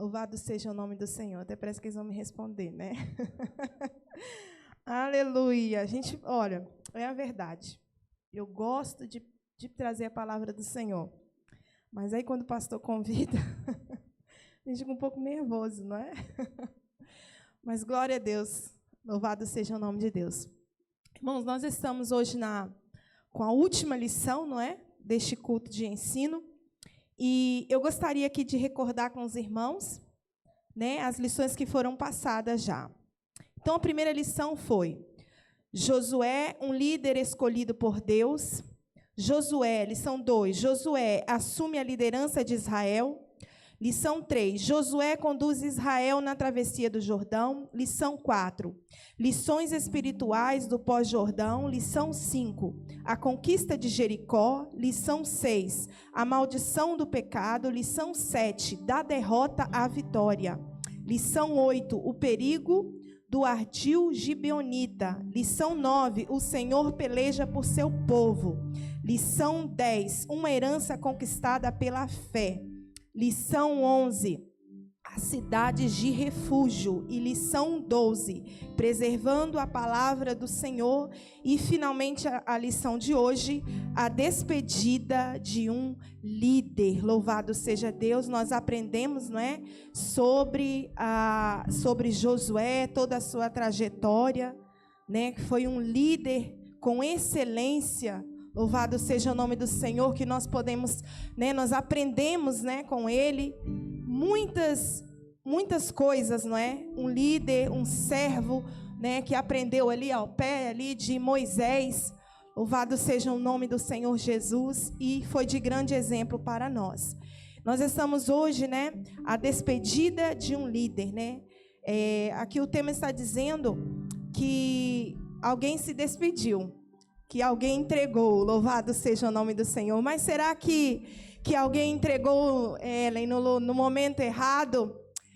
Louvado seja o nome do Senhor. Até parece que eles vão me responder, né? Aleluia. Gente, olha, é a verdade. Eu gosto de trazer a palavra do Senhor. Mas aí, quando o pastor convida, a gente fica um pouco nervoso, não é? Mas glória a Deus. Louvado seja o nome de Deus. Irmãos, nós estamos hoje com a última lição, não é? Deste culto de ensino. E eu gostaria aqui de recordar com os irmãos, né, as lições que foram passadas já. Então, a primeira lição foi Josué, um líder escolhido por Deus. Josué, lição 2, Josué assume a liderança de Israel. Lição 3, Josué conduz Israel na travessia do Jordão. Lição 4, lições espirituais do pós-Jordão. Lição 5, a conquista de Jericó. Lição 6, a maldição do pecado. Lição 7, da derrota à vitória. Lição 8, o perigo do ardil gibeonita. Lição 9, o Senhor peleja por seu povo. Lição 10, uma herança conquistada pela fé. Lição 11, as cidades de refúgio. E lição 12, preservando a palavra do Senhor. E, finalmente, a lição de hoje, a despedida de um líder. Louvado seja Deus. Nós aprendemos, não é, sobre Josué, toda a sua trajetória, né, que foi um líder com excelência. Louvado seja o nome do Senhor, que nós podemos, né, nós aprendemos, né, com ele muitas coisas, não é? Um líder, um servo, né, que aprendeu ali ao pé ali de Moisés. Louvado seja o nome do Senhor Jesus, e foi de grande exemplo para nós. Nós estamos hoje, né, a despedida de um líder, né? Aqui o tema está dizendo que alguém se despediu, que alguém entregou. Louvado seja o nome do Senhor. Mas será que alguém entregou Ellen no momento errado?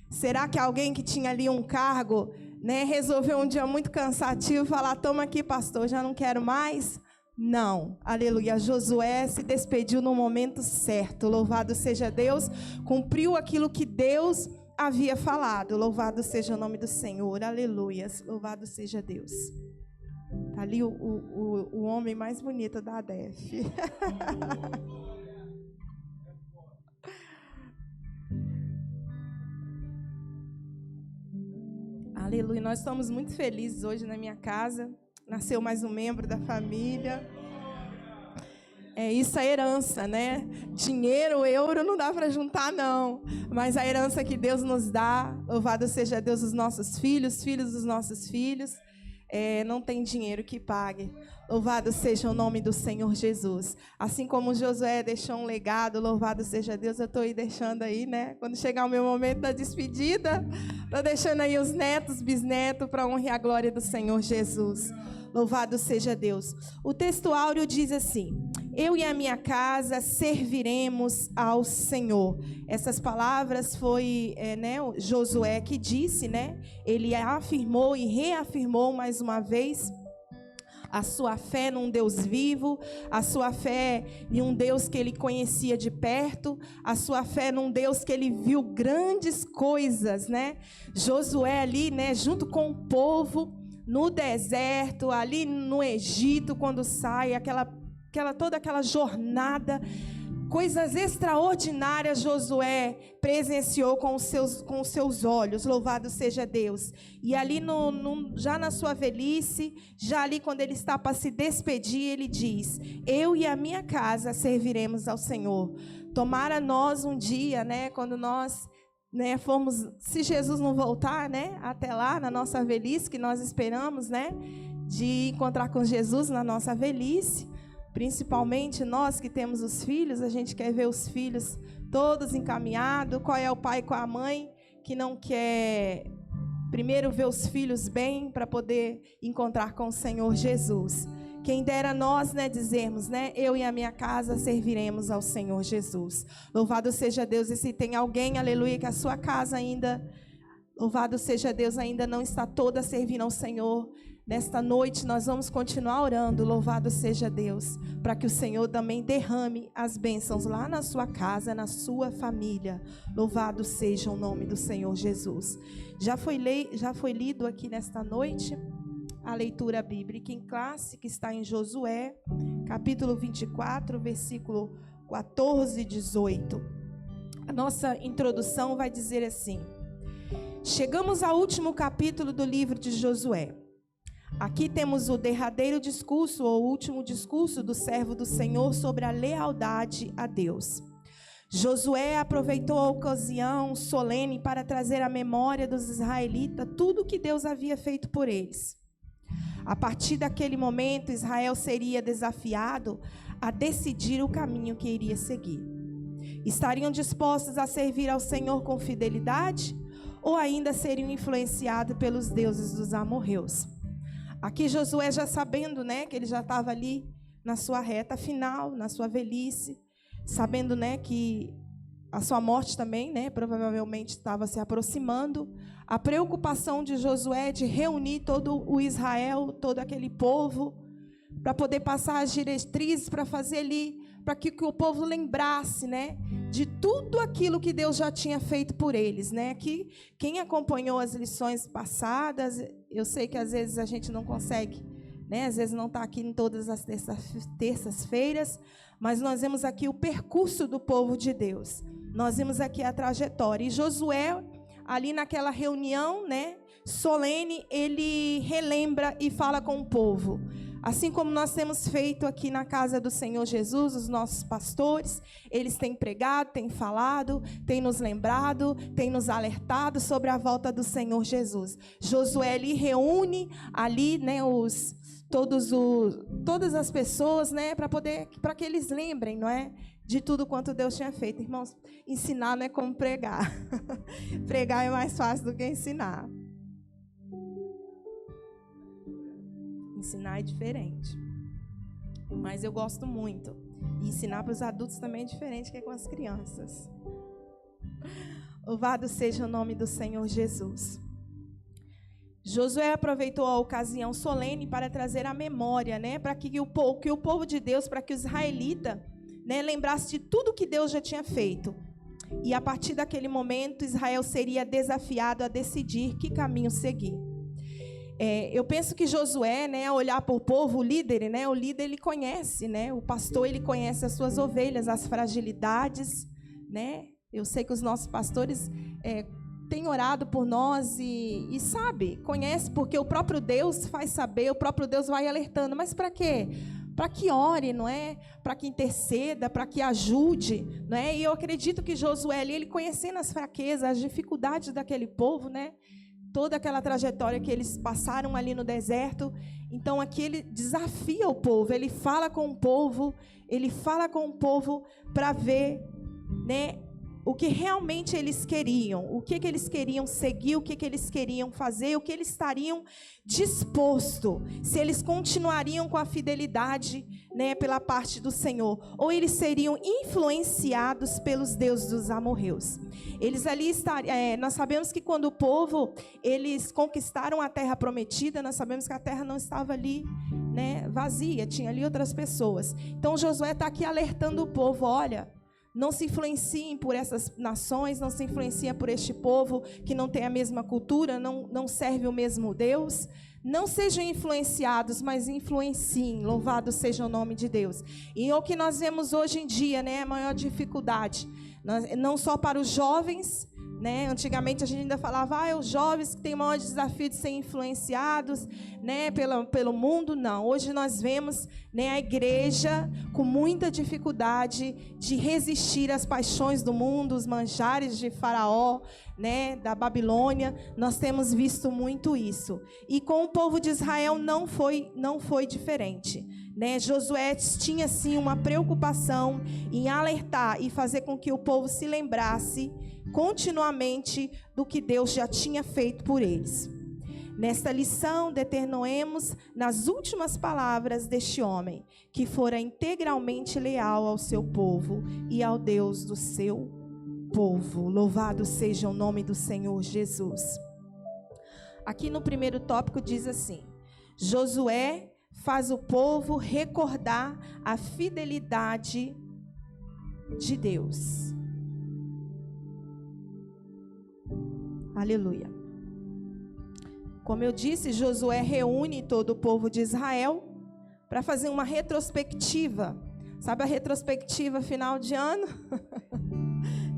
Será que alguém que tinha ali um cargo, né, resolveu um dia muito cansativo falar: toma aqui, pastor, já não quero mais? Não, aleluia. Josué se despediu no momento certo. Louvado seja Deus, cumpriu aquilo que Deus havia falado. Louvado seja o nome do Senhor, aleluia. Louvado seja Deus. Está ali o homem mais bonito da ADEF. Aleluia. Nós estamos muito felizes hoje na minha casa. Nasceu mais um membro da família. Isso é herança, né? Dinheiro, euro, não dá para juntar, não. Mas a herança que Deus nos dá, louvado seja Deus, os nossos filhos, filhos dos nossos filhos. Não tem dinheiro que pague. Louvado seja o nome do Senhor Jesus. Assim como Josué deixou um legado, louvado seja Deus, eu estou aí deixando aí, né? Quando chegar o meu momento da despedida, estou deixando aí os netos, bisnetos, para a honra e a glória do Senhor Jesus. Louvado seja Deus. O texto áureo diz assim: eu e a minha casa serviremos ao Senhor. Essas palavras foi Josué que disse, né? Ele afirmou e reafirmou mais uma vez a sua fé num Deus vivo, a sua fé em um Deus que ele conhecia de perto, a sua fé num Deus que ele viu grandes coisas, né? Josué ali, né, junto com o povo no deserto, ali no Egito, quando sai toda aquela jornada, coisas extraordinárias Josué presenciou com os seus olhos. Louvado seja Deus. E ali já na sua velhice, já ali quando ele está para se despedir, ele diz: eu e a minha casa serviremos ao Senhor. Tomara nós um dia, né, quando nós, né, formos, se Jesus não voltar, né, até lá na nossa velhice, que nós esperamos, né, de encontrar com Jesus na nossa velhice. Principalmente nós que temos os filhos, a gente quer ver os filhos todos encaminhados. Qual é o pai com a mãe que não quer primeiro ver os filhos bem para poder encontrar com o Senhor Jesus? Quem dera nós, né, dizermos, né, eu e a minha casa serviremos ao Senhor Jesus. Louvado seja Deus. E se tem alguém, aleluia, que a sua casa ainda, Louvado seja Deus, ainda não está toda servindo ao Senhor. Nesta noite nós vamos continuar orando, louvado seja Deus, para que o Senhor também derrame as bênçãos lá na sua casa, na sua família. Louvado seja o nome do Senhor Jesus. Já foi lido aqui nesta noite a leitura bíblica em classe, que está em Josué, capítulo 24, versículo 14 e 18. A nossa introdução vai dizer assim: chegamos ao último capítulo do livro de Josué. Aqui temos o derradeiro discurso, ou último discurso do servo do Senhor sobre a lealdade a Deus. Josué aproveitou a ocasião solene para trazer à memória dos israelitas tudo o que Deus havia feito por eles. A partir daquele momento, Israel seria desafiado a decidir o caminho que iria seguir. Estariam dispostos a servir ao Senhor com fidelidade ou ainda seriam influenciados pelos deuses dos amorreus? Aqui Josué já sabendo, que ele já estava ali na sua reta final, na sua velhice, sabendo, que a sua morte também, provavelmente estava se aproximando. A preocupação de Josué de reunir todo o Israel, todo aquele povo, para poder passar as diretrizes, para fazer ali, para que o povo lembrasse, de tudo aquilo que Deus já tinha feito por eles, Que quem acompanhou as lições passadas, eu sei que às vezes a gente não consegue, às vezes não está aqui em todas as terças-feiras, mas nós vemos aqui o percurso do povo de Deus. Nós vemos aqui a trajetória. E Josué, ali naquela reunião, solene, ele relembra e fala com o povo. Assim como nós temos feito aqui na casa do Senhor Jesus, os nossos pastores, eles têm pregado, têm falado, têm nos lembrado, têm nos alertado sobre a volta do Senhor Jesus. Josué ele reúne ali, todas as pessoas, para que eles lembrem, de tudo quanto Deus tinha feito. Irmãos, ensinar não é como pregar. Pregar é mais fácil do que ensinar. Ensinar é diferente, mas eu gosto muito. E ensinar para os adultos também é diferente que com as crianças. Louvado seja o nome do Senhor Jesus. Josué aproveitou a ocasião solene para trazer à memória, para que o povo de Deus, para que os israelitas, lembrasse de tudo que Deus já tinha feito. E a partir daquele momento, Israel seria desafiado a decidir que caminho seguir. Eu penso que Josué, ao olhar para o povo, o líder ele conhece, o pastor ele conhece as suas ovelhas, as fragilidades, Eu sei que os nossos pastores têm orado por nós e sabe, conhece, porque o próprio Deus faz saber, o próprio Deus vai alertando. Mas para quê? Para que ore, Para que interceda, para que ajude, E eu acredito que Josué ele conhecendo as fraquezas, as dificuldades daquele povo, toda aquela trajetória que eles passaram ali no deserto. Então aqui ele desafia o povo, ele fala com o povo, para ver, o que realmente eles queriam, o que eles queriam seguir, o que eles queriam fazer, o que eles estariam dispostos, se eles continuariam com a fidelidade, pela parte do Senhor, ou eles seriam influenciados pelos deuses dos amorreus. Eles ali nós sabemos que quando o povo, eles conquistaram a terra prometida, nós sabemos que a terra não estava ali, vazia, tinha ali outras pessoas. Então Josué está aqui alertando o povo: olha, não se influenciem por essas nações, não se influenciem por este povo que não tem a mesma cultura, não serve o mesmo Deus. Não sejam influenciados, mas influenciem. Louvado seja o nome de Deus. E o que nós vemos hoje em dia, a maior dificuldade, não só para os jovens, Antigamente a gente ainda falava, os jovens que têm o maior desafio de ser influenciados, pelo mundo. Não, hoje nós vemos, a igreja com muita dificuldade de resistir às paixões do mundo, os manjares de Faraó, da Babilônia. Nós temos visto muito isso. E com o povo de Israel não foi diferente. Josué tinha sim uma preocupação em alertar e fazer com que o povo se lembrasse continuamente do que Deus já tinha feito por eles. Nesta lição, determinemos nas últimas palavras deste homem, que fora integralmente leal ao seu povo e ao Deus do seu povo. Louvado seja o nome do Senhor Jesus. Aqui no primeiro tópico diz assim: Josué faz o povo recordar a fidelidade de Deus. Aleluia. Como eu disse, Josué reúne todo o povo de Israel para fazer uma retrospectiva. Sabe a retrospectiva final de ano?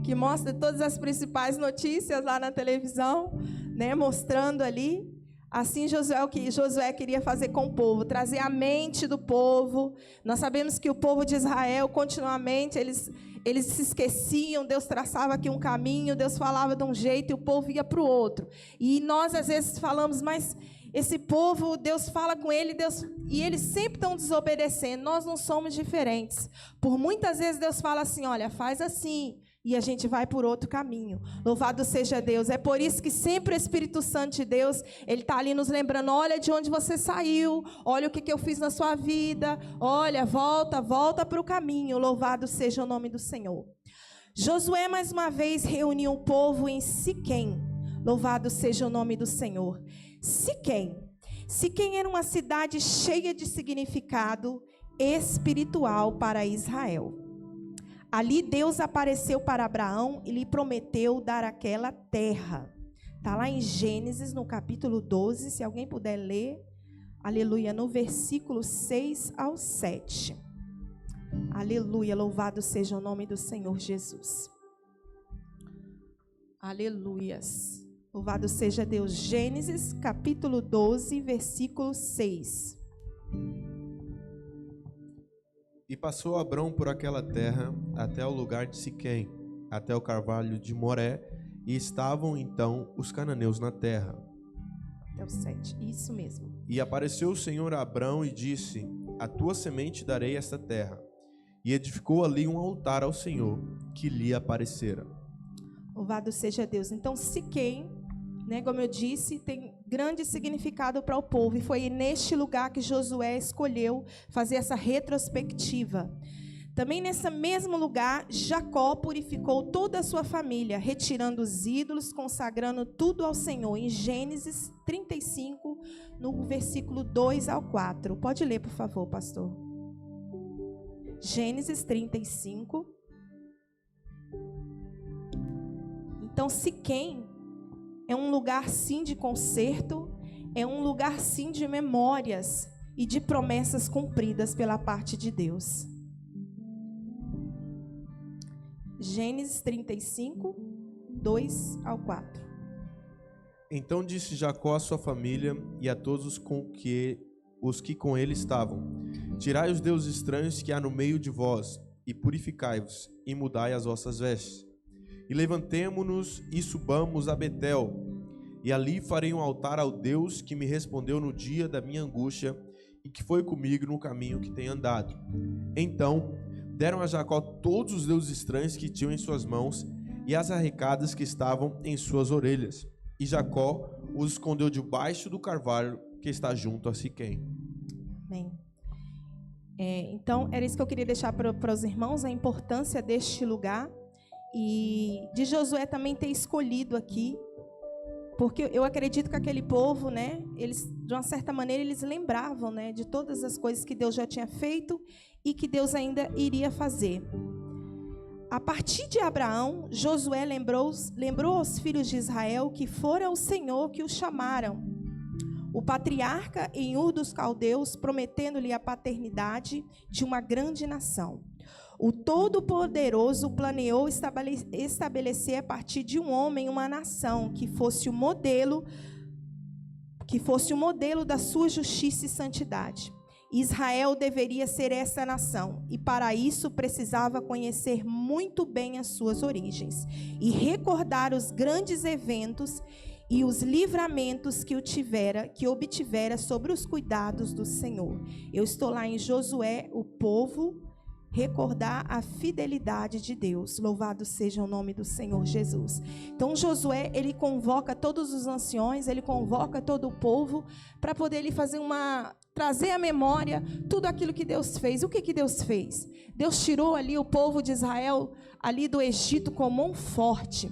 Que mostra todas as principais notícias lá na televisão, né? Mostrando ali. Assim Josué, o que Josué queria fazer com o povo, trazer a mente do povo. Nós sabemos que o povo de Israel, continuamente, eles se esqueciam, Deus traçava aqui um caminho, Deus falava de um jeito e o povo ia para o outro. E nós, às vezes, falamos, mas esse povo, Deus fala com ele, e eles sempre estão desobedecendo. Nós não somos diferentes. Por muitas vezes Deus fala assim, olha, faz assim, e a gente vai por outro caminho. Louvado seja Deus. É por isso que sempre o Espírito Santo de Deus, ele está ali nos lembrando, olha de onde você saiu, olha o que eu fiz na sua vida, olha, volta para o caminho. Louvado seja o nome do Senhor. Josué, mais uma vez, reuniu o povo em Siquém. Louvado seja o nome do Senhor. Siquém era uma cidade cheia de significado espiritual para Israel. Ali Deus apareceu para Abraão e lhe prometeu dar aquela terra. Está lá em Gênesis, no capítulo 12, se alguém puder ler. Aleluia, no versículo 6 ao 7. Aleluia, louvado seja o nome do Senhor Jesus. Aleluias. Louvado seja Deus. Gênesis, capítulo 12, versículo 6. E passou Abrão por aquela terra até o lugar de Siquém, até o carvalho de Moré, e estavam então os cananeus na terra. Até o 7, isso mesmo. E apareceu o Senhor a Abrão e disse, a tua semente darei esta terra. E edificou ali um altar ao Senhor, que lhe aparecera. Louvado seja Deus. Então Siquém, né, como eu disse, tem grande significado para o povo. E foi neste lugar que Josué escolheu fazer essa retrospectiva. Também nesse mesmo lugar, Jacó purificou toda a sua família, retirando os ídolos, consagrando tudo ao Senhor. Em Gênesis 35, no versículo 2 ao 4. Pode ler, por favor, pastor. Gênesis 35. Então, Siquém é um lugar, sim, de conserto, é um lugar, sim, de memórias e de promessas cumpridas pela parte de Deus. Gênesis 35, 2 ao 4. Então disse Jacó à sua família e a todos os que com ele estavam, tirai os deuses estranhos que há no meio de vós, e purificai-vos, e mudai as vossas vestes. E levantemo-nos e subamos a Betel, e ali farei um altar ao Deus que me respondeu no dia da minha angústia, e que foi comigo no caminho que tenho andado. Então deram a Jacó todos os deuses estranhos que tinham em suas mãos, e as arrecadas que estavam em suas orelhas. E Jacó os escondeu debaixo do carvalho que está junto a Siquém. Amém. Então, era isso que eu queria deixar para os irmãos, a importância deste lugar. E de Josué também ter escolhido aqui, porque eu acredito que aquele povo, né, eles, de uma certa maneira, eles lembravam, né, de todas as coisas que Deus já tinha feito e que Deus ainda iria fazer. A partir de Abraão, Josué lembrou aos filhos de Israel que fora o Senhor que os chamaram. O patriarca em Ur dos Caldeus, prometendo-lhe a paternidade de uma grande nação. O Todo-Poderoso planeou estabelecer a partir de um homem uma nação que fosse o modelo da sua justiça e santidade. Israel deveria ser essa nação, e para isso precisava conhecer muito bem as suas origens e recordar os grandes eventos e os livramentos que obtivera sobre os cuidados do Senhor. Eu estou lá em Josué, o povo recordar a fidelidade de Deus. Louvado seja o nome do Senhor Jesus. Então Josué, ele convoca todos os anciões, ele convoca todo o povo para poder ele trazer à memória tudo aquilo que Deus fez. O que Deus fez? Deus tirou ali o povo de Israel ali do Egito com mão forte.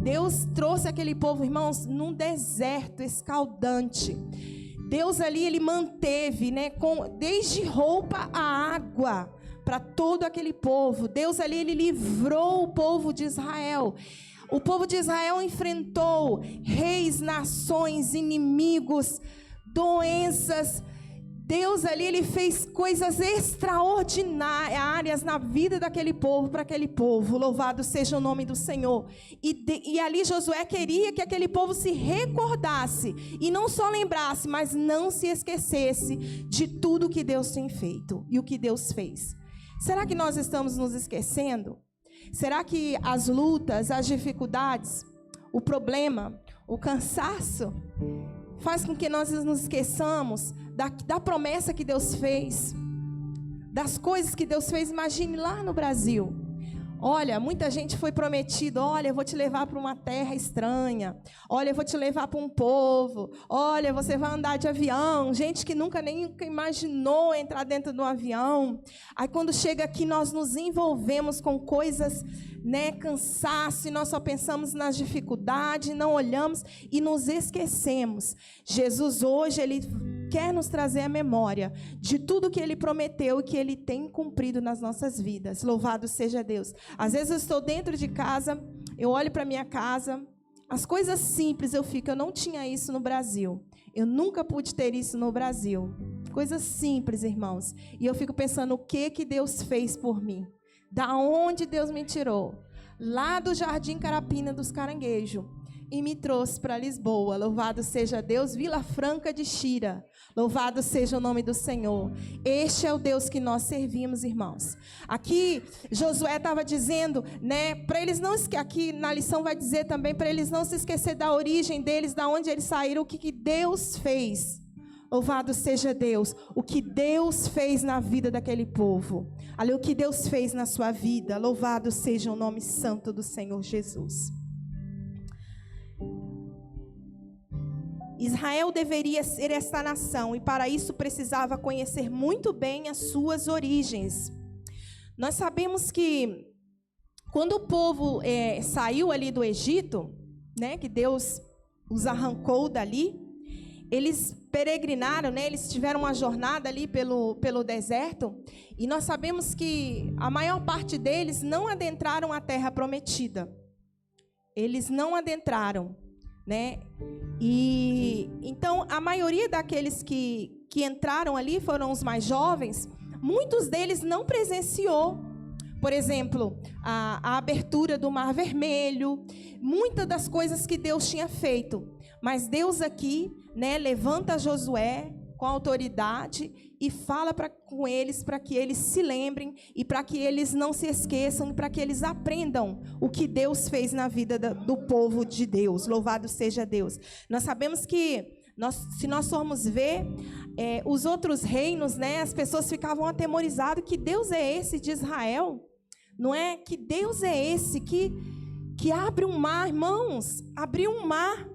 Deus trouxe aquele povo, irmãos, num deserto escaldante. Deus ali, ele manteve, né, desde roupa a água para todo aquele povo. Deus ali, ele livrou o povo de Israel. O povo de Israel enfrentou reis, nações, inimigos, doenças. Deus ali, ele fez coisas extraordinárias na vida daquele povo, para aquele povo. Louvado seja o nome do Senhor. E ali Josué queria que aquele povo se recordasse, e não só lembrasse, mas não se esquecesse de tudo que Deus tem feito e o que Deus fez. Será que nós estamos nos esquecendo? Será que as lutas, as dificuldades, o problema, o cansaço faz com que nós nos esqueçamos da promessa que Deus fez, das coisas que Deus fez? Imagine lá no Brasil. Olha, muita gente foi prometido: olha, eu vou te levar para uma terra estranha, olha, eu vou te levar para um povo, olha, você vai andar de avião. Gente que nunca nem imaginou entrar dentro de um avião. Aí quando chega aqui, nós nos envolvemos com coisas, né, cansaço, e nós só pensamos nas dificuldades, não olhamos e nos esquecemos. Jesus hoje, ele quer nos trazer a memória de tudo que ele prometeu e que ele tem cumprido nas nossas vidas. Louvado seja Deus. Às vezes eu estou dentro de casa, eu olho para minha casa, as coisas simples eu não tinha isso no Brasil. Eu nunca pude ter isso no Brasil. Coisas simples, irmãos. E eu fico pensando o que Deus fez por mim. Da onde Deus me tirou? Lá do Jardim Carapina dos Caranguejos. E me trouxe para Lisboa. Louvado seja Deus. Vila Franca de Xira. Louvado seja o nome do Senhor. Este é o Deus que nós servimos, irmãos. Aqui Josué estava dizendo, né, para eles não, aqui na lição vai dizer também, para eles não se esquecer da origem deles, da onde eles saíram, o que Deus fez. Louvado seja Deus, o que Deus fez na vida daquele povo. Ali, o que Deus fez na sua vida. Louvado seja o nome santo do Senhor Jesus. Israel deveria ser esta nação, e para isso precisava conhecer muito bem as suas origens. Nós sabemos que quando o povo saiu ali do Egito, né, que Deus os arrancou dali, eles peregrinaram, né, eles tiveram uma jornada ali pelo deserto, e nós sabemos que a maior parte deles não adentraram a terra prometida. Eles não adentraram, né? E então a maioria daqueles que entraram ali foram os mais jovens. Muitos deles não presenciou, por exemplo, a abertura do Mar Vermelho, muitas das coisas que Deus tinha feito. Mas Deus aqui, né, levanta Josué com autoridade e fala com eles, para que eles se lembrem e para que eles não se esqueçam, para que eles aprendam o que Deus fez na vida do povo de Deus. Louvado seja Deus. Nós sabemos que se nós formos ver os outros reinos, né, as pessoas ficavam atemorizadas. Que Deus é esse de Israel? Não é? Que Deus é esse que abre um mar, irmãos? Abriu um mar.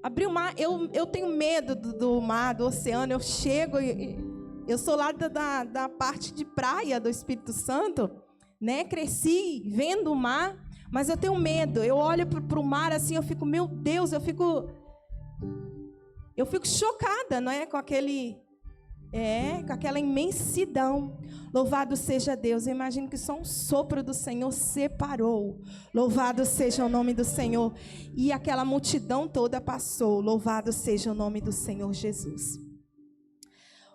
Abriu o mar. Eu tenho medo do mar, do oceano. Eu chego, eu sou lá da parte de praia do Espírito Santo, né? Cresci vendo o mar, mas eu tenho medo. Eu olho para o mar assim, eu fico, meu Deus, eu fico chocada, não é? Com aquela imensidão. Louvado seja Deus. Eu imagino que só um sopro do Senhor separou. Louvado seja o nome do Senhor. E aquela multidão toda passou. Louvado seja o nome do Senhor Jesus.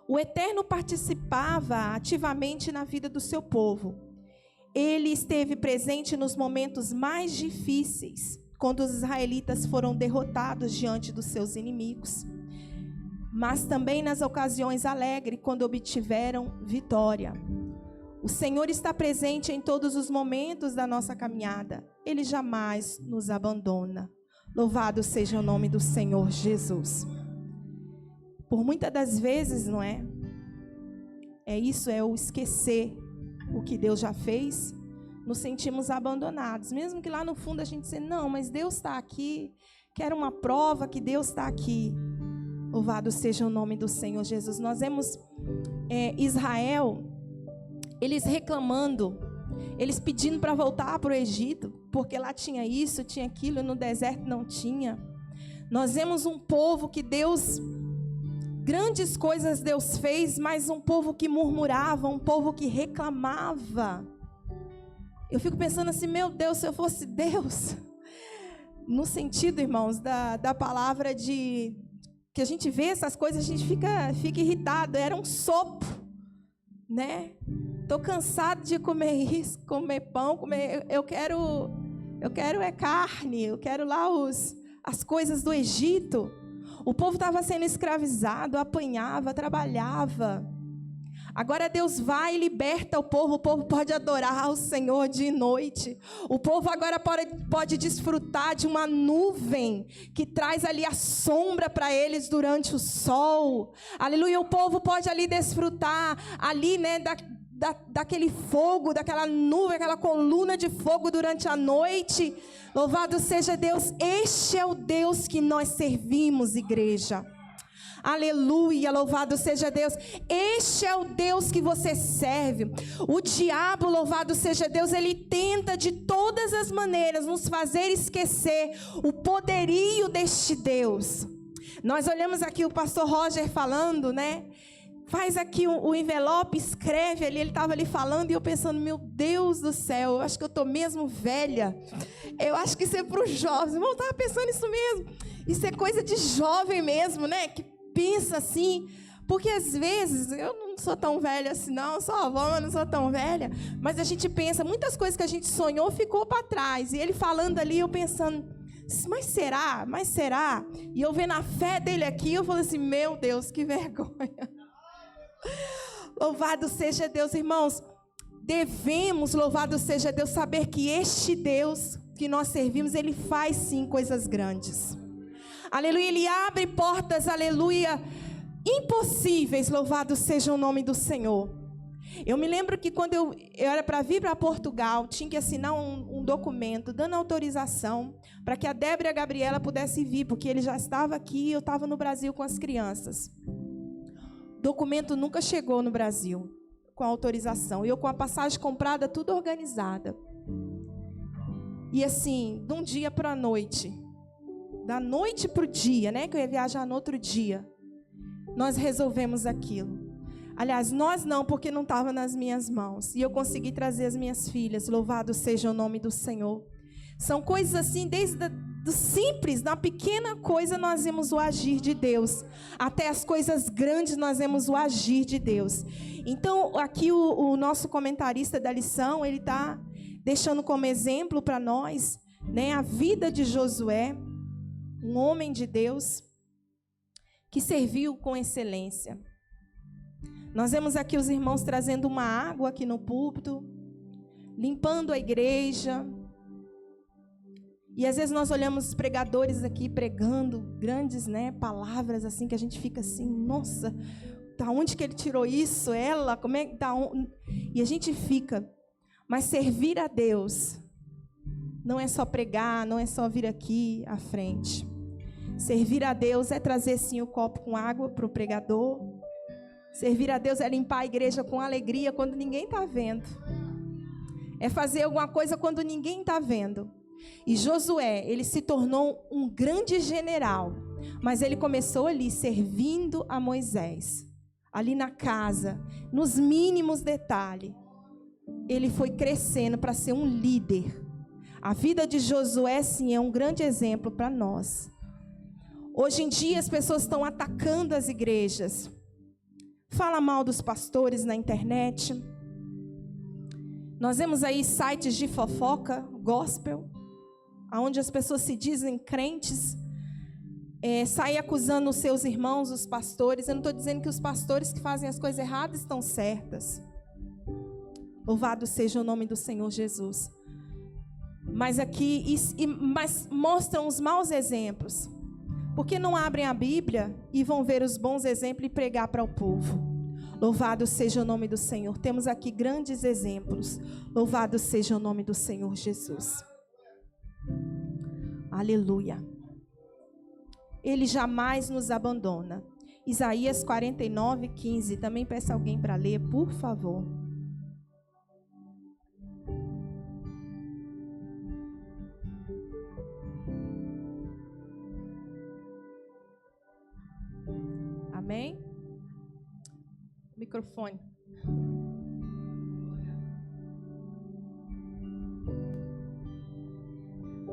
O Eterno participava ativamente na vida do seu povo. Ele esteve presente nos momentos mais difíceis, quando os israelitas foram derrotados diante dos seus inimigos, mas também nas ocasiões alegres, quando obtiveram vitória. O Senhor está presente em todos os momentos da nossa caminhada. Ele jamais nos abandona. Louvado seja o nome do Senhor Jesus. Por muitas das vezes, não é? É o esquecer o que Deus já fez. Nos sentimos abandonados. Mesmo que lá no fundo a gente diz, não, mas Deus está aqui. Quero uma prova que Deus está aqui. Louvado seja o nome do Senhor Jesus. Nós vemos Israel, eles reclamando, Eles pedindo para voltar para o Egito, porque lá tinha isso, tinha aquilo, no deserto não tinha. Nós vemos um povo que grandes coisas Deus fez, mas um povo que murmurava, um povo que reclamava. Eu fico pensando assim, meu Deus, se eu fosse Deus, no sentido, irmãos, da palavra de que a gente vê essas coisas, a gente fica irritado. Era um sopro, né? Tô cansado de comer isso, comer pão, eu quero carne, eu quero lá as coisas do Egito. O povo estava sendo escravizado, apanhava, trabalhava. Agora Deus vai e liberta o povo pode adorar o Senhor dia e noite. O povo agora pode desfrutar de uma nuvem que traz ali a sombra para eles durante o sol. Aleluia, o povo pode ali desfrutar ali, né, daquele fogo, daquela nuvem, aquela coluna de fogo durante a noite. Louvado seja Deus. Este é o Deus que nós servimos, igreja. Aleluia, louvado seja Deus. Este é o Deus que você serve. O diabo, louvado seja Deus, ele tenta de todas as maneiras nos fazer esquecer o poderio deste Deus. Nós olhamos aqui o pastor Roger falando, né? Faz aqui o envelope, escreve ali. Ele estava ali falando e eu pensando, meu Deus do céu, eu acho que eu estou mesmo velha. Eu acho que isso é para os jovens. Eu estava pensando isso mesmo. Isso é coisa de jovem mesmo, né? Que pensa assim, porque às vezes, eu não sou tão velha assim não, sou avó, mas não sou tão velha, mas a gente pensa, muitas coisas que a gente sonhou ficou para trás, e ele falando ali, eu pensando, mas será? E eu vendo a fé dele aqui, eu falei assim, meu Deus, que vergonha. Louvado seja Deus, irmãos, devemos, louvado seja Deus, saber que este Deus que nós servimos, ele faz sim coisas grandes. Aleluia, ele abre portas, aleluia, impossíveis, louvado seja o nome do Senhor. Eu me lembro que quando eu era para vir para Portugal, tinha que assinar um documento, dando autorização para que a Débora e a Gabriela pudessem vir, porque ele já estava aqui e eu estava no Brasil com as crianças. O documento nunca chegou no Brasil, com a autorização, e eu com a passagem comprada, tudo organizada. E assim, de um dia para a noite, da noite para o dia, né, que eu ia viajar no outro dia, nós resolvemos aquilo. Aliás, nós não, porque não estava nas minhas mãos. E eu consegui trazer as minhas filhas. Louvado seja o nome do Senhor. São coisas assim, desde do simples, na pequena coisa nós vemos o agir de Deus. Até as coisas grandes nós vemos o agir de Deus. Então, aqui o nosso comentarista da lição, ele está deixando como exemplo para nós, né, a vida de Josué, um homem de Deus que serviu com excelência. Nós vemos aqui os irmãos trazendo uma água aqui no púlpito, limpando a igreja. E às vezes nós olhamos os pregadores aqui pregando grandes, né, palavras assim que a gente fica assim, nossa, da onde que ele tirou isso? Ela, como é que tá? E a gente fica. Mas servir a Deus não é só pregar, não é só vir aqui à frente. Servir a Deus é trazer sim o copo com água para o pregador. Servir a Deus é limpar a igreja com alegria quando ninguém está vendo. É fazer alguma coisa quando ninguém está vendo. E Josué, ele se tornou um grande general, mas ele começou ali servindo a Moisés. Ali na casa, nos mínimos detalhes, ele foi crescendo para ser um líder. A vida de Josué, sim, é um grande exemplo para nós. Hoje em dia as pessoas estão atacando as igrejas. Fala mal dos pastores na internet. Nós vemos aí sites de fofoca, gospel, onde as pessoas se dizem crentes, saem acusando os seus irmãos, os pastores. Eu não estou dizendo que os pastores que fazem as coisas erradas estão certas. Louvado seja o nome do Senhor Jesus. Mas aqui, mas mostram os maus exemplos. Por que não abrem a Bíblia e vão ver os bons exemplos e pregar para o povo? Louvado seja o nome do Senhor. Temos aqui grandes exemplos. Louvado seja o nome do Senhor Jesus. Aleluia. Ele jamais nos abandona. Isaías 49:15. Também peço alguém para ler, por favor. Amém? Microfone.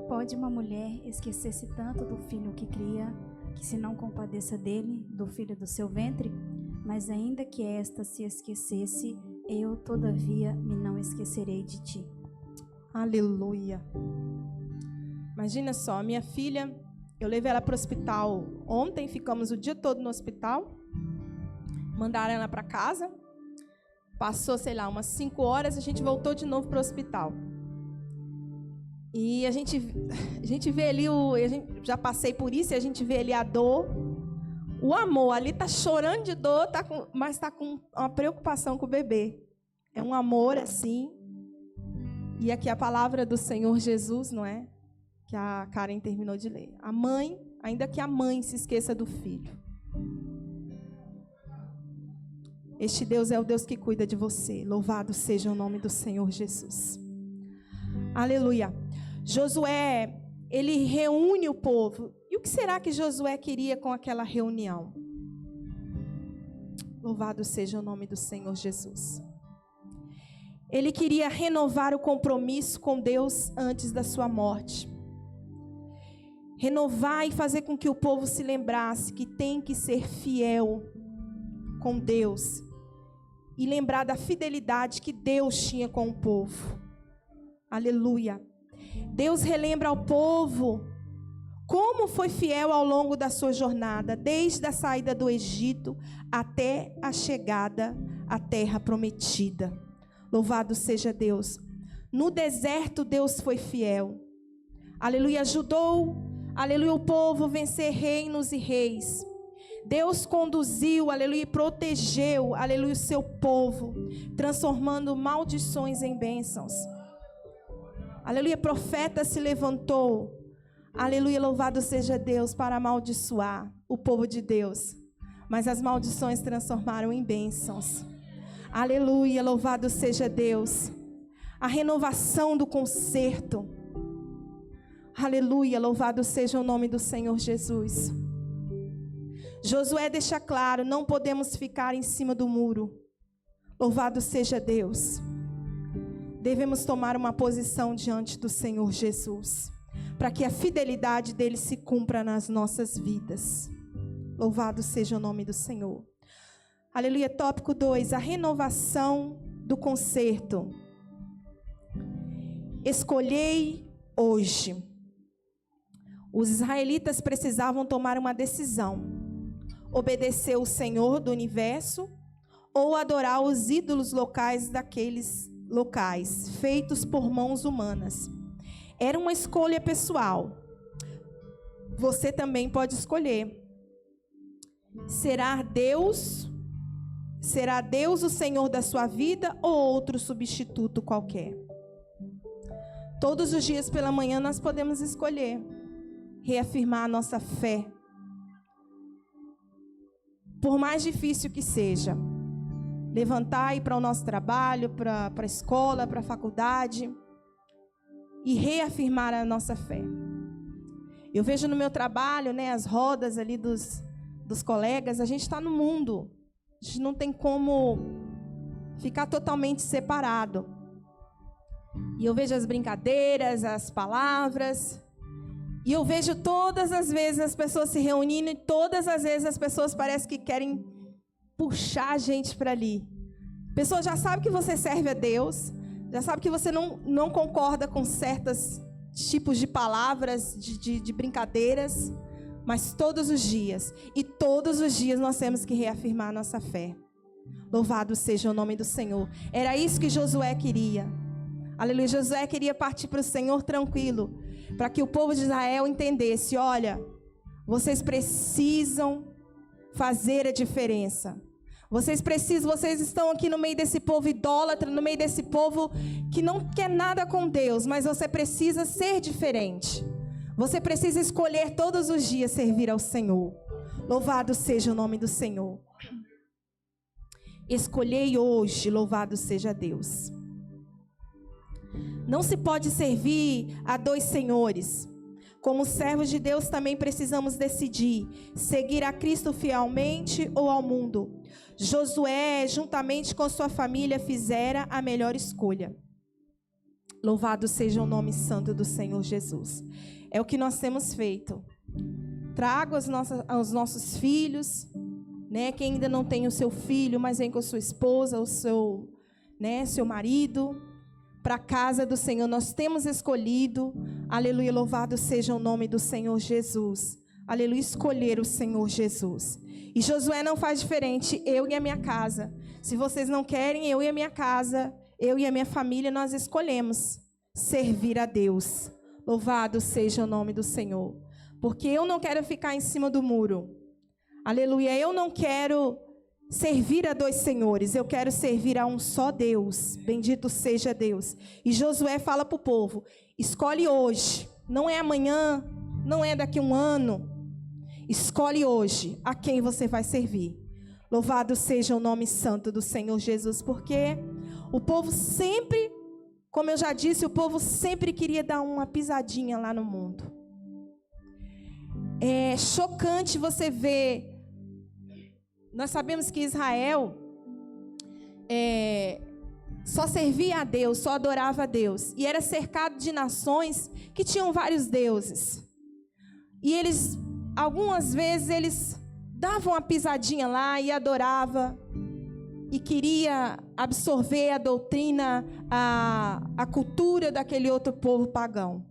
Pode uma mulher esquecer-se tanto do filho que cria, que se não compadeça dele, do filho do seu ventre? Mas ainda que esta se esquecesse, eu, todavia, me não esquecerei de ti. Aleluia. Imagina só, a minha filha, eu levei ela para o hospital ontem, ficamos o dia todo no hospital, mandaram ela para casa, passou, sei lá, umas 5 horas, a gente voltou de novo para o hospital. E a gente vê ali, já passei por isso, e a gente vê ali a dor, o amor, ali tá chorando de dor, mas tá com uma preocupação com o bebê. É um amor assim. E aqui a palavra do Senhor Jesus, não é? Que a Karen terminou de ler. A mãe, ainda que a mãe se esqueça do filho. Este Deus é o Deus que cuida de você. Louvado seja o nome do Senhor Jesus. Aleluia. Josué, ele reúne o povo. E o que será que Josué queria com aquela reunião? Louvado seja o nome do Senhor Jesus. Ele queria renovar o compromisso com Deus antes da sua morte. Renovar e fazer com que o povo se lembrasse que tem que ser fiel com Deus. E lembrar da fidelidade que Deus tinha com o povo. Aleluia. Deus relembra ao povo como foi fiel ao longo da sua jornada, desde a saída do Egito até a chegada à terra prometida. Louvado seja Deus. No deserto, Deus foi fiel. Aleluia, ajudou, aleluia, o povo a vencer reinos e reis. Deus conduziu, aleluia, e protegeu, aleluia, o seu povo, transformando maldições em bênçãos. Aleluia, profeta se levantou. Aleluia, louvado seja Deus, para amaldiçoar o povo de Deus. Mas as maldições transformaram em bênçãos. Aleluia, louvado seja Deus. A renovação do concerto. Aleluia, louvado seja o nome do Senhor Jesus. Josué deixa claro, não podemos ficar em cima do muro. Louvado seja Deus. Devemos tomar uma posição diante do Senhor Jesus, para que a fidelidade dele se cumpra nas nossas vidas. Louvado seja o nome do Senhor. Aleluia, tópico 2, a renovação do concerto. Escolhei hoje. Os israelitas precisavam tomar uma decisão: obedecer o Senhor do universo ou adorar os ídolos locais daqueles locais, feitos por mãos humanas. Era uma escolha pessoal. Você também pode escolher. Será Deus o Senhor da sua vida ou outro substituto qualquer? Todos os dias pela manhã nós podemos escolher reafirmar a nossa fé. Por mais difícil que seja, levantar e ir para o nosso trabalho, para a escola, para a faculdade e reafirmar a nossa fé. Eu vejo no meu trabalho, né, as rodas ali dos colegas. A gente está no mundo. A gente não tem como ficar totalmente separado. E eu vejo as brincadeiras, as palavras. E eu vejo todas as vezes as pessoas se reunindo e todas as vezes as pessoas parecem que querem puxar a gente para ali. A pessoa já sabe que você serve a Deus, já sabe que você não concorda com certos tipos de palavras, de brincadeiras, mas todos os dias nós temos que reafirmar a nossa fé. Louvado seja o nome do Senhor. Era isso que Josué queria. Aleluia, Josué queria partir para o Senhor tranquilo, para que o povo de Israel entendesse: olha, vocês precisam fazer a diferença. Vocês estão aqui no meio desse povo idólatra, no meio desse povo que não quer nada com Deus, mas você precisa ser diferente. Você precisa escolher todos os dias servir ao Senhor. Louvado seja o nome do Senhor. Escolhei hoje, louvado seja Deus. Não se pode servir a dois senhores, Como servos de Deus, também precisamos decidir seguir a Cristo fielmente ou ao mundo. Josué, juntamente com sua família, fizera a melhor escolha. Louvado seja o nome santo do Senhor Jesus. É o que nós temos feito. Trago aos nossos filhos, né? Quem ainda não tem o seu filho, mas vem com a sua esposa, o seu, né, seu marido, para a casa do Senhor. Nós temos escolhido, aleluia, louvado seja o nome do Senhor Jesus. Aleluia, escolher o Senhor Jesus. E Josué não faz diferente, eu e a minha casa. Se vocês não querem, eu e a minha casa, eu e a minha família, nós escolhemos servir a Deus. Louvado seja o nome do Senhor. Porque eu não quero ficar em cima do muro. Aleluia, eu não quero servir a dois senhores, eu quero servir a um só Deus. Bendito seja Deus. E Josué fala para o povo, escolhe hoje, não é amanhã, não é daqui a um ano. Escolhe hoje a quem você vai servir. Louvado seja o nome santo do Senhor Jesus, porque o povo sempre, como eu já disse, o povo sempre queria dar uma pisadinha lá no mundo. É chocante você ver. Nós sabemos que Israel só servia a Deus, só adorava a Deus. E era cercado de nações que tinham vários deuses. E eles, algumas vezes, eles davam uma pisadinha lá e adorava. E queria absorver a doutrina, a cultura daquele outro povo pagão.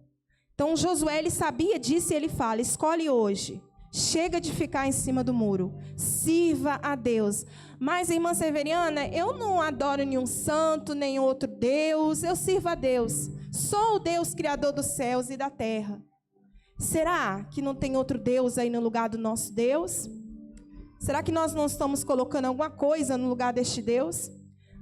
Então Josué, ele sabia disso e ele fala, escolhe hoje. Chega de ficar em cima do muro. Sirva a Deus. Mas, irmã Severiana, eu não adoro nenhum santo, nem outro Deus. Eu sirvo a Deus. Sou o Deus criador dos céus e da terra. Será que não tem outro Deus aí no lugar do nosso Deus? Será que nós não estamos colocando alguma coisa no lugar deste Deus?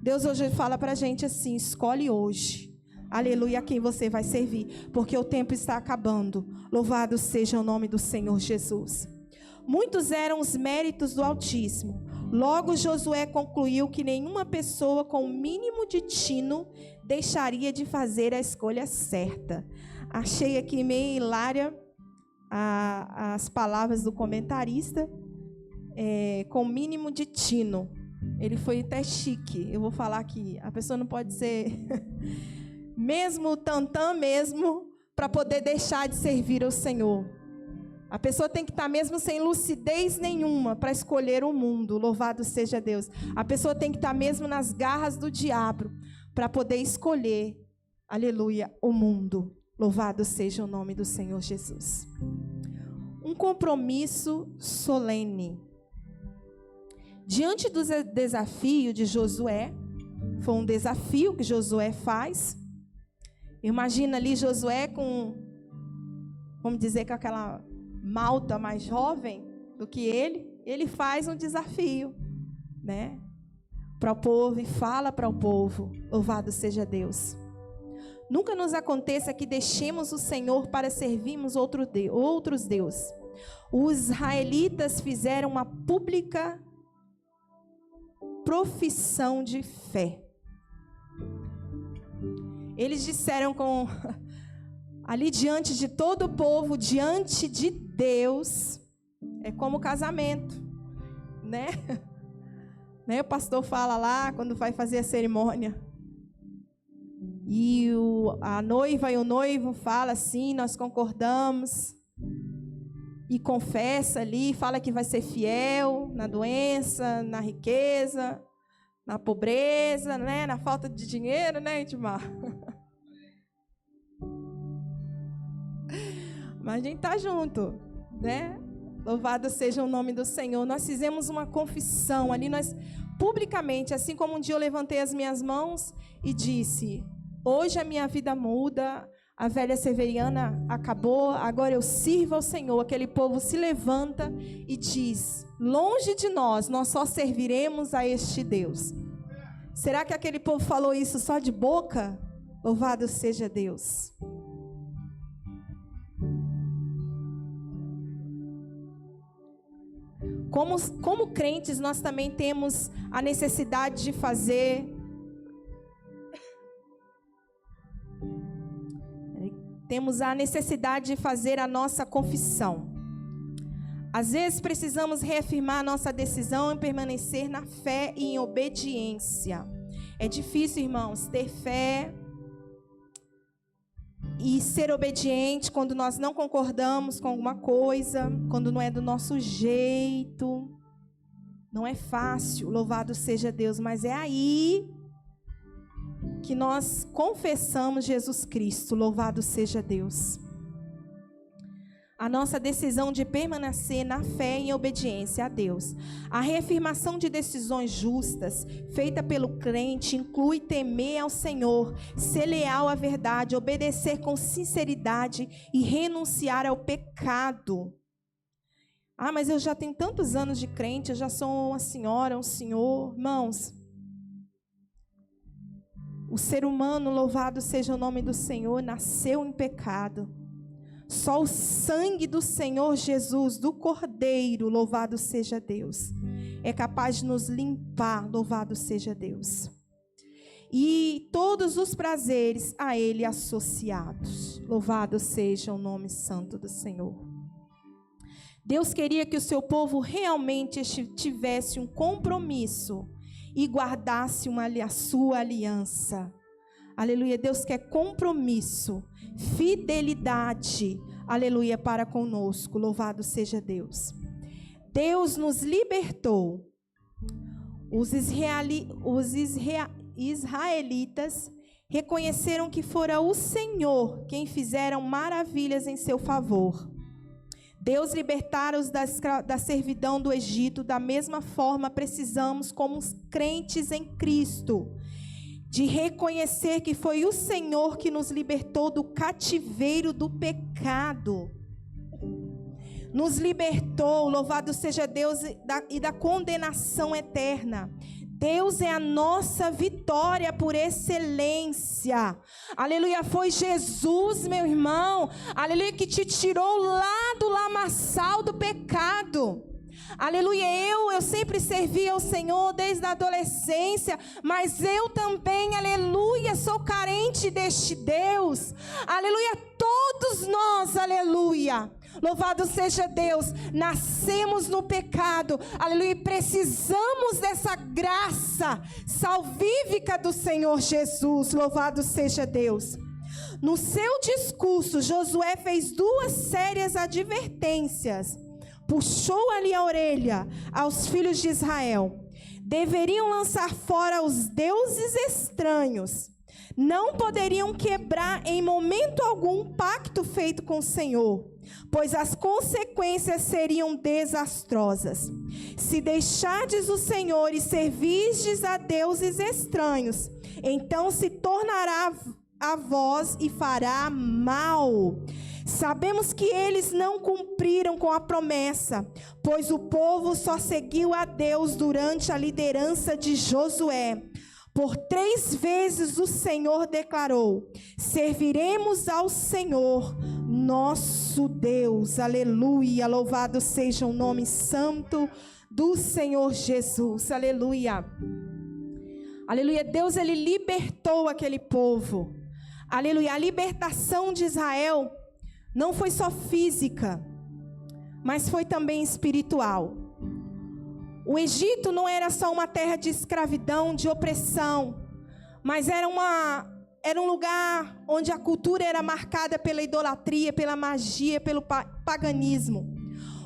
Deus hoje fala para a gente assim, escolhe hoje. Aleluia, a quem você vai servir, porque o tempo está acabando. Louvado seja o nome do Senhor Jesus. Muitos eram os méritos do Altíssimo. Logo Josué concluiu que nenhuma pessoa com o mínimo de tino deixaria de fazer a escolha certa. Achei aqui meio hilária as palavras do comentarista, com o mínimo de tino. Ele foi até chique. Eu vou falar que a pessoa não pode ser... mesmo tantã mesmo, para poder deixar de servir ao Senhor. A pessoa tem que estar mesmo sem lucidez nenhuma para escolher o mundo. Louvado seja Deus. A pessoa tem que estar mesmo nas garras do diabo para poder escolher, aleluia, o mundo. Louvado seja o nome do Senhor Jesus. Um compromisso solene. Diante do desafio de Josué, foi um desafio que Josué faz. Imagina ali Josué com, vamos dizer, com aquela malta mais jovem do que ele faz um desafio, né? Para o povo e fala para o povo, louvado seja Deus. Nunca nos aconteça que deixemos o Senhor para servirmos outros deuses. Os israelitas fizeram uma pública profissão de fé. Eles disseram ali diante de todo o povo, diante de Deus, é como casamento, né? O pastor fala lá, quando vai fazer a cerimônia, e a noiva e o noivo falam assim, nós concordamos, e confessa ali, fala que vai ser fiel na doença, na riqueza, na pobreza, né? Na falta de dinheiro, né, Edmar? Mas a gente está junto, né? Louvado seja o nome do Senhor. Nós fizemos uma confissão ali, nós publicamente, assim como um dia eu levantei as minhas mãos e disse, hoje a minha vida muda, a velha Severiana acabou, agora eu sirvo ao Senhor. Aquele povo se levanta e diz, longe de nós só serviremos a este Deus. Será que aquele povo falou isso só de boca? Louvado seja Deus. Como crentes, nós também temos a necessidade de fazer temos a necessidade de fazer a nossa confissão. Às vezes precisamos reafirmar a nossa decisão em permanecer na fé e em obediência. É difícil, irmãos, ter fé e ser obediente quando nós não concordamos com alguma coisa, quando não é do nosso jeito. Não é fácil, louvado seja Deus, mas é aí que nós confessamos Jesus Cristo, louvado seja Deus. A nossa decisão de permanecer na fé e em obediência a Deus. A reafirmação de decisões justas, feita pelo crente, inclui temer ao Senhor, ser leal à verdade, obedecer com sinceridade e renunciar ao pecado. Ah, mas eu já tenho tantos anos de crente, eu já sou uma senhora, um senhor. Irmãos, o ser humano, louvado seja o nome do Senhor, nasceu em pecado. Só o sangue do Senhor Jesus, do Cordeiro, louvado seja Deus, é capaz de nos limpar, louvado seja Deus. E todos os prazeres a Ele associados, louvado seja o nome santo do Senhor. Deus queria que o seu povo realmente tivesse um compromisso e guardasse a sua aliança. Aleluia, Deus quer compromisso, fidelidade, aleluia, para conosco, louvado seja Deus. Deus nos libertou. Os israelitas reconheceram que fora o Senhor quem fizeram maravilhas em seu favor. Deus libertara-os da servidão do Egito. Da mesma forma, precisamos, como os crentes em Cristo, de reconhecer que foi o Senhor que nos libertou do cativeiro do pecado. Nos libertou, louvado seja Deus, e da condenação eterna. Deus é a nossa vitória por excelência. Aleluia, foi Jesus, meu irmão, aleluia, que te tirou lá do lamaçal do pecado. Aleluia, eu sempre servi ao Senhor desde a adolescência, mas eu também, aleluia, sou carente deste Deus. Aleluia, todos nós, aleluia, louvado seja Deus, nascemos no pecado, aleluia, e precisamos dessa graça salvífica do Senhor Jesus, louvado seja Deus. No seu discurso, Josué fez 2 sérias advertências. Puxou ali a orelha aos filhos de Israel. Deveriam lançar fora os deuses estranhos. Não poderiam quebrar em momento algum o pacto feito com o Senhor, pois as consequências seriam desastrosas. Se deixardes o Senhor e servirdes a deuses estranhos, então se tornará a vós e fará mal. Sabemos que eles não cumpriram com a promessa, pois o povo só seguiu a Deus durante a liderança de Josué. Por 3 vezes o Senhor declarou: serviremos ao Senhor, nosso Deus. Aleluia, louvado seja o nome santo do Senhor Jesus. Aleluia. Aleluia, Deus, ele libertou aquele povo. Aleluia, a libertação de Israel não foi só física, mas foi também espiritual. O Egito não era só uma terra de escravidão, de opressão, mas era um lugar onde a cultura era marcada pela idolatria, pela magia, pelo paganismo.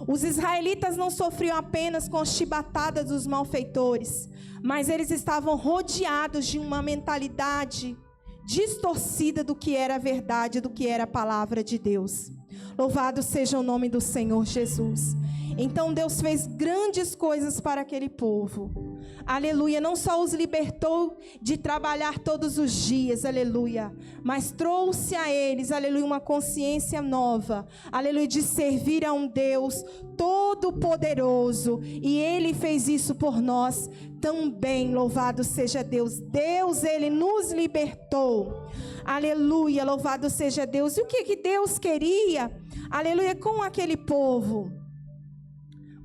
Os israelitas não sofriam apenas com as chibatadas dos malfeitores, mas eles estavam rodeados de uma mentalidade distorcida do que era a verdade, do que era a palavra de Deus. Louvado seja o nome do Senhor Jesus. Então Deus fez grandes coisas para aquele povo. Aleluia, não só os libertou de trabalhar todos os dias, aleluia, mas trouxe a eles, aleluia, uma consciência nova, aleluia, de servir a um Deus todo-poderoso, e Ele fez isso por nós também, louvado seja Deus. Deus, Ele nos libertou, aleluia, louvado seja Deus. E o que Deus queria, aleluia, com aquele povo?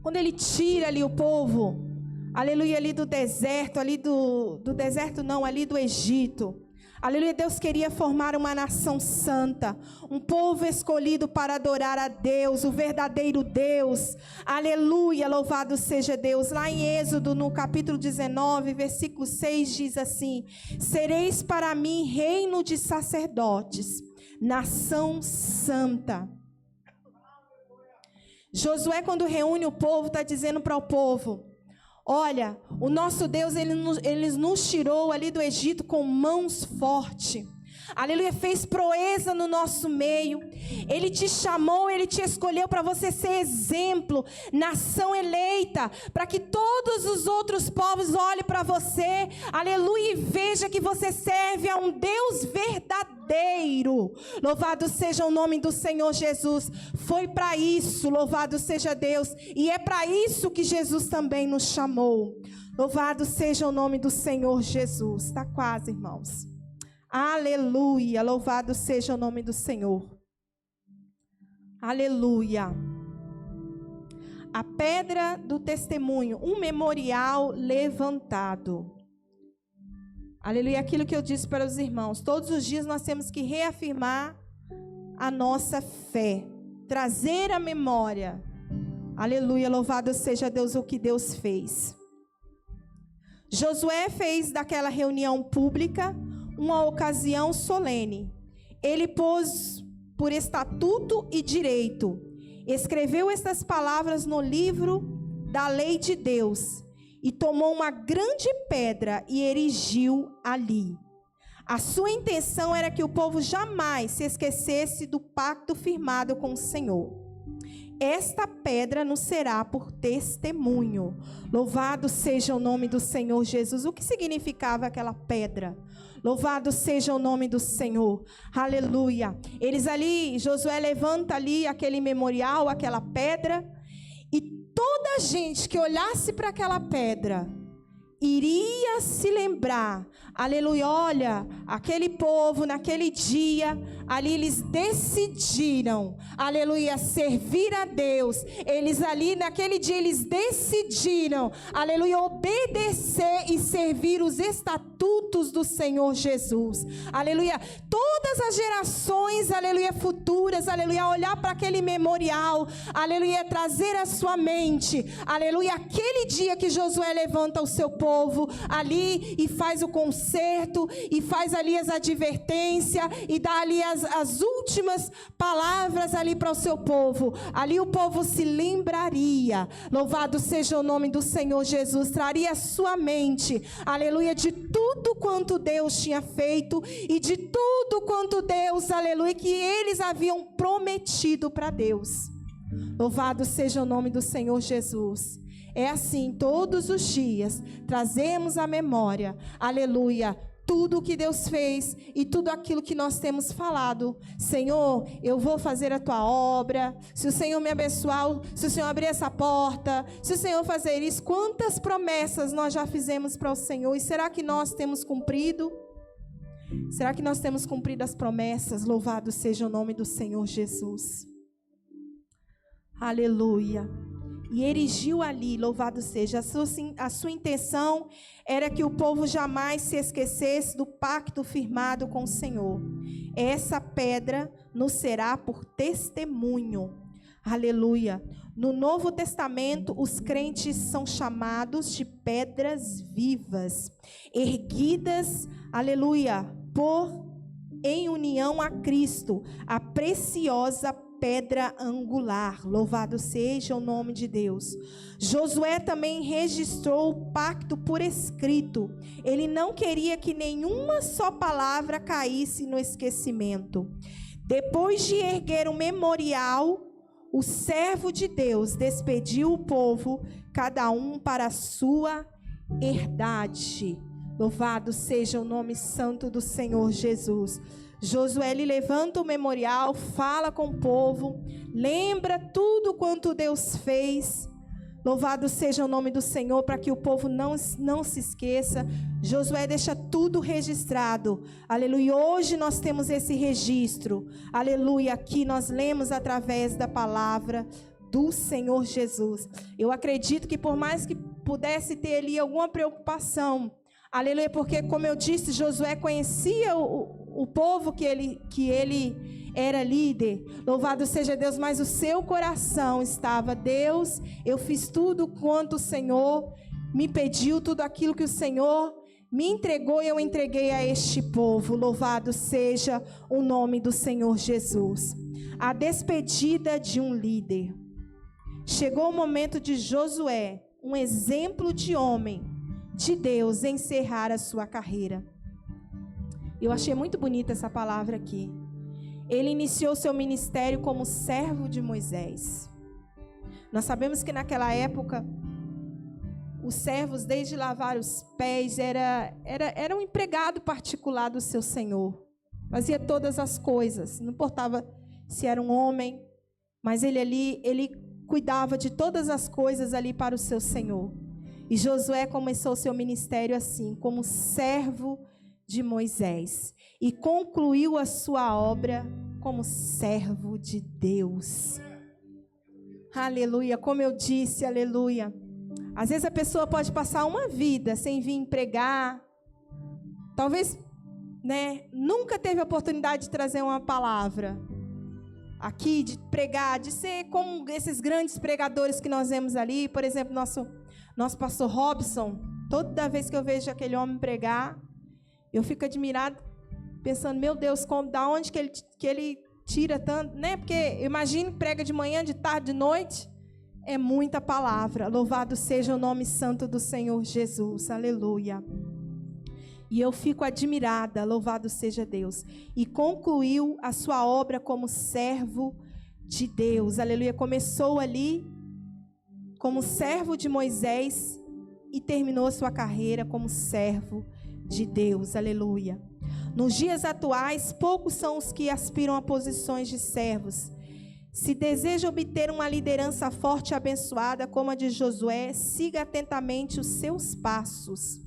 Quando Ele tira ali o povo, aleluia, ali do deserto, ali do deserto não, ali do Egito. Aleluia, Deus queria formar uma nação santa, um povo escolhido para adorar a Deus, o verdadeiro Deus. Aleluia, louvado seja Deus. Lá em Êxodo, no capítulo 19, versículo 6, diz assim: sereis para mim reino de sacerdotes, nação santa. Josué, quando reúne o povo, está dizendo para o povo: olha, o nosso Deus, ele nos tirou ali do Egito com mãos fortes. Aleluia, fez proeza no nosso meio. Ele te chamou, Ele te escolheu para você ser exemplo, nação eleita, para que todos os outros povos olhem para você, aleluia, e veja que você serve a um Deus verdadeiro. Louvado seja o nome do Senhor Jesus. Foi para isso, louvado seja Deus, e é para isso que Jesus também nos chamou. Louvado seja o nome do Senhor Jesus. Está quase, irmãos. Aleluia, louvado seja o nome do Senhor. Aleluia. A pedra do testemunho, um memorial levantado. Aleluia, aquilo que eu disse para os irmãos, todos os dias nós temos que reafirmar a nossa fé, trazer a memória. Aleluia, louvado seja Deus, o que Deus fez. Josué fez daquela reunião pública uma ocasião solene. Ele pôs por estatuto e direito, escreveu estas palavras no livro da lei de Deus e tomou uma grande pedra e erigiu ali. A sua intenção era que o povo jamais se esquecesse do pacto firmado com o Senhor. Esta pedra nos será por testemunho. Louvado seja o nome do Senhor Jesus. O que significava aquela pedra? Louvado seja o nome do Senhor. Aleluia. Eles ali, Josué levanta ali aquele memorial, aquela pedra, e toda a gente que olhasse para aquela pedra iria se lembrar. Aleluia, olha, aquele povo naquele dia, ali eles decidiram, aleluia, servir a Deus. Eles ali naquele dia, eles decidiram, aleluia, obedecer e servir os estatutos do Senhor Jesus. Aleluia, todas as gerações, aleluia, futuras, aleluia, olhar para aquele memorial, aleluia, trazer a sua mente, aleluia, aquele dia que Josué levanta o seu povo ali e faz o concerto e faz ali as advertências e dá ali as últimas palavras ali para o seu povo. Ali o povo se lembraria, louvado seja o nome do Senhor Jesus, traria a sua mente, aleluia, de tudo quanto Deus tinha feito e de tudo quanto Deus, aleluia, que eles haviam prometido para Deus. Louvado seja o nome do Senhor Jesus. É assim, todos os dias, trazemos à memória, aleluia, tudo o que Deus fez e tudo aquilo que nós temos falado. Senhor, eu vou fazer a tua obra, se o Senhor me abençoar, se o Senhor abrir essa porta, se o Senhor fazer isso, quantas promessas nós já fizemos para o Senhor, e será que nós temos cumprido? Será que nós temos cumprido as promessas? Louvado seja o nome do Senhor Jesus. Aleluia. E erigiu ali, louvado seja, a sua intenção era que o povo jamais se esquecesse do pacto firmado com o Senhor. Essa pedra nos será por testemunho. Aleluia. No Novo Testamento, os crentes são chamados de pedras vivas, erguidas, aleluia, em união a Cristo, a preciosa pedra angular. Louvado seja o nome de Deus. Josué também registrou o pacto por escrito. Ele não queria que nenhuma só palavra caísse no esquecimento. Depois de erguer um memorial, o servo de Deus despediu o povo, cada um para a sua herdade. Louvado seja o nome santo do Senhor Jesus. Josué, ele levanta o memorial, fala com o povo, lembra tudo quanto Deus fez. Louvado seja o nome do Senhor, para que o povo não se esqueça. Josué deixa tudo registrado. Aleluia. Hoje nós temos esse registro. Aleluia. Aqui nós lemos através da palavra do Senhor Jesus. Eu acredito que por mais que pudesse ter ali alguma preocupação, Aleluia, porque como eu disse, Josué conhecia o povo que ele era líder. Louvado seja Deus, mas o seu coração estava: Deus, eu fiz tudo quanto o Senhor me pediu, tudo aquilo que o Senhor me entregou, eu entreguei a este povo. Louvado seja o nome do Senhor Jesus. A despedida de um líder. Chegou o momento de Josué, um exemplo de homem de Deus, encerrar a sua carreira. Eu achei muito bonita essa palavra aqui. Ele iniciou seu ministério como servo de Moisés. Nós sabemos que naquela época, os servos, desde lavar os pés, era um empregado particular do seu senhor. Fazia todas as coisas, não importava se era um homem, mas ele cuidava de todas as coisas ali para o seu senhor. E Josué começou seu ministério assim, como servo de Moisés, e concluiu a sua obra como servo de Deus. Aleluia, como eu disse, aleluia. Às vezes a pessoa pode passar uma vida sem vir pregar, talvez, nunca teve a oportunidade de trazer uma palavra aqui, de pregar, de ser como esses grandes pregadores que nós vemos ali. Por exemplo, nosso pastor Robson, toda vez que eu vejo aquele homem pregar, eu fico admirado, pensando: meu Deus, da onde que ele tira tanto, Porque imagine, prega de manhã, de tarde, de noite, é muita palavra. Louvado seja o nome santo do Senhor Jesus, aleluia. E eu fico admirada, louvado seja Deus. E concluiu a sua obra como servo de Deus, aleluia. Começou ali como servo de Moisés e terminou sua carreira como servo de Deus, aleluia. Nos dias atuais, poucos são os que aspiram a posições de servos. Se deseja obter uma liderança forte e abençoada como a de Josué, siga atentamente os seus passos.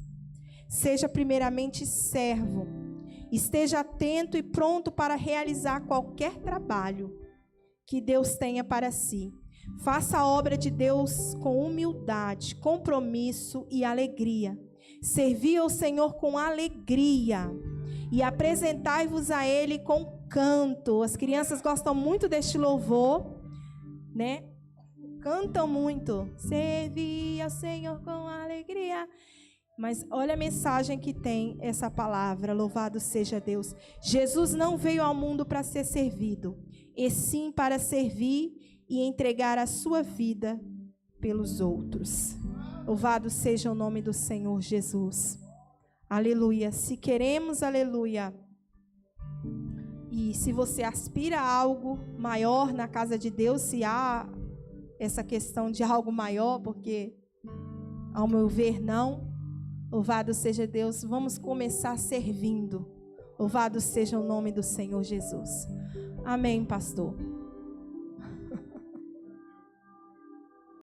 Seja primeiramente servo. Esteja atento e pronto para realizar qualquer trabalho que Deus tenha para si. Faça a obra de Deus com humildade, compromisso e alegria. Servi ao Senhor com alegria e apresentai-vos a Ele com canto. As crianças gostam muito deste louvor, Cantam muito. Servi ao Senhor com alegria. Mas olha a mensagem que tem essa palavra, louvado seja Deus. Jesus não veio ao mundo para ser servido, e sim para servir e entregar a sua vida pelos outros. Louvado seja o nome do Senhor Jesus. Aleluia. Se queremos, aleluia. E se você aspira a algo maior na casa de Deus, se há essa questão de algo maior, porque, ao meu ver, não. Louvado seja Deus, vamos começar servindo. Louvado seja o nome do Senhor Jesus. Amém, pastor.